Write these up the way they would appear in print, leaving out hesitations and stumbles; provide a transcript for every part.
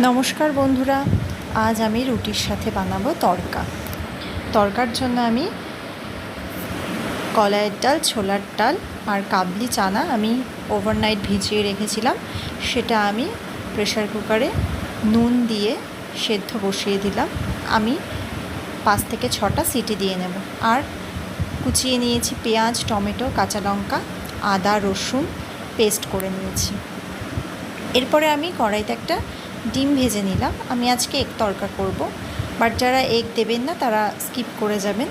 নমস্কার বন্ধুরা, আজ আমি রুটির সাথে বানাবো তড়কা। তড়কার জন্য আমি কলাইয়ের ডাল, ছোলার ডাল আর কাবলি চানা আমি ওভারনাইট ভিজিয়ে রেখেছিলাম। সেটা আমি প্রেসার কুকারে নুন দিয়ে সেদ্ধ বসিয়ে দিলাম। আমি 5 থেকে 6টা সিটি দিয়ে নেব। আর কুচিয়ে নিয়েছি পেঁয়াজ, টমেটো, কাঁচা লঙ্কা, আদা, রসুন পেস্ট করে নিয়েছি। এরপরে আমি কড়াইতে একটা ডিম ভেজে নিলাম। আমি আজকে এগ তড়কা করব, বাট যারা এগ দেবেন না তারা স্কিপ করে যাবেন।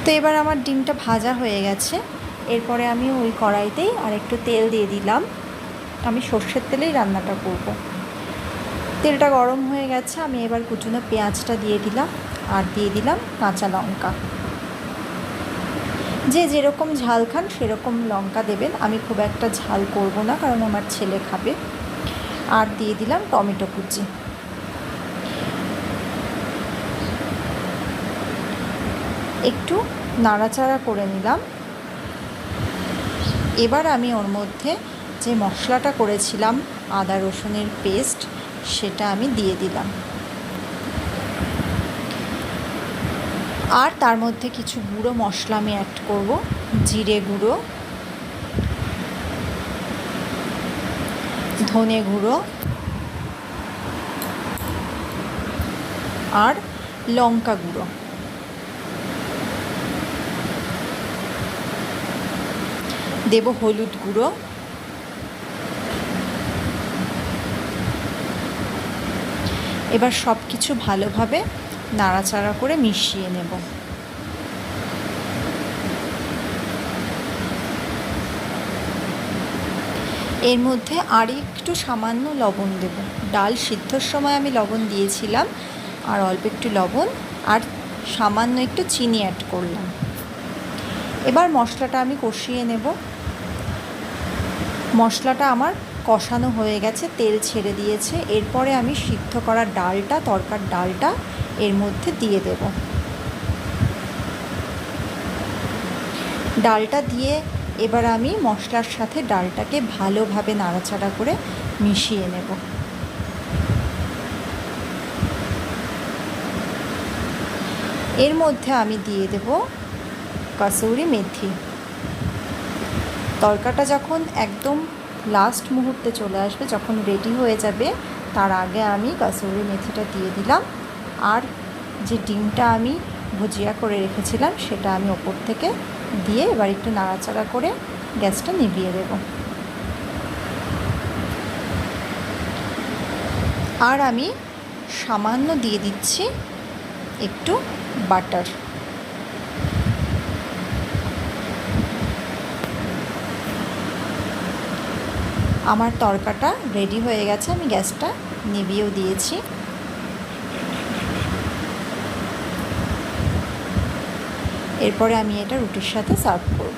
তো এবার আমার ডিমটা ভাজা হয়ে গেছে। এরপরে আমি ওই কড়াইতেই আর একটু তেল দিয়ে দিলাম। আমি সর্ষের তেলেই রান্নাটা করব। তেলটা গরম হয়ে গেছে, আমি এবার কুচনো পেঁয়াজটা দিয়ে দিলাম আর দিয়ে দিলাম কাঁচা লঙ্কা। যে যেরকম ঝাল খান সেরকম লঙ্কা দেবেন। আমি খুব একটা ঝাল করব না, কারণ আমার ছেলে খাবে। আর দিয়ে দিলাম টমেটো কুচি। একটু নাড়াচাড়া করে নিলাম। এবার আমি ওর মধ্যে যে মশলাটা করেছিলাম আদা রসুনের পেস্ট, সেটা আমি দিয়ে দিলাম। আর তার মধ্যে কিছু গুঁড়ো মশলা আমি অ্যাড করব। জিরে গুঁড়ো, ধনে গুঁড়ো আর লঙ্কা গুঁড়ো। দেব হলুদ গুঁড়ো। এবার সব কিছু ভালোভাবে নাড়াচাড়া করে মিশিয়ে নেব। এর মধ্যে আর একটু সামান্য লবণ দেব। ডাল সিদ্ধর সময় আমি লবণ দিয়েছিলাম, আর অল্প একটু লবণ আর সামান্য একটু চিনি অ্যাড করলাম। এবার মশলাটা আমি কষিয়ে নেব। মশলাটা আমার কষানো হয়ে গেছে, তেল ছেড়ে দিয়েছে। এরপরে আমি সিদ্ধ করা ডালটা, তড়কার ডালটা এর মধ্যে দিয়ে দেব। ডালটা দিয়ে এবার আমি মশলার সাথে ডালটাকে ভালোভাবে নাড়াচাড়া করে মিশিয়ে নেব। এর মধ্যে আমি দিয়ে দেব কাসুরি মেথি। তড়কাটা যখন একদম লাস্ট মুহূর্তে চলে আসবে, যখন রেডি হয়ে যাবে, তার আগে আমি কাসুরি মেথিটা দিয়ে দিলাম। আর যে ডিমটা আমি ভুজিয়া করে রেখেছিলাম সেটা আমি ওপর থেকে দিয়ে এবার একটু নাড়াচাড়া করে গ্যাসটা নিভিয়ে দেব। আর আমি সামান্য দিয়ে দিচ্ছি একটু বাটার। আমার তড়কাটা রেডি হয়ে গেছে, আমি গ্যাসটা নিভিয়েও দিয়েছি। এরপরে আমি এটা রুটির সাথে সার্ভ করব।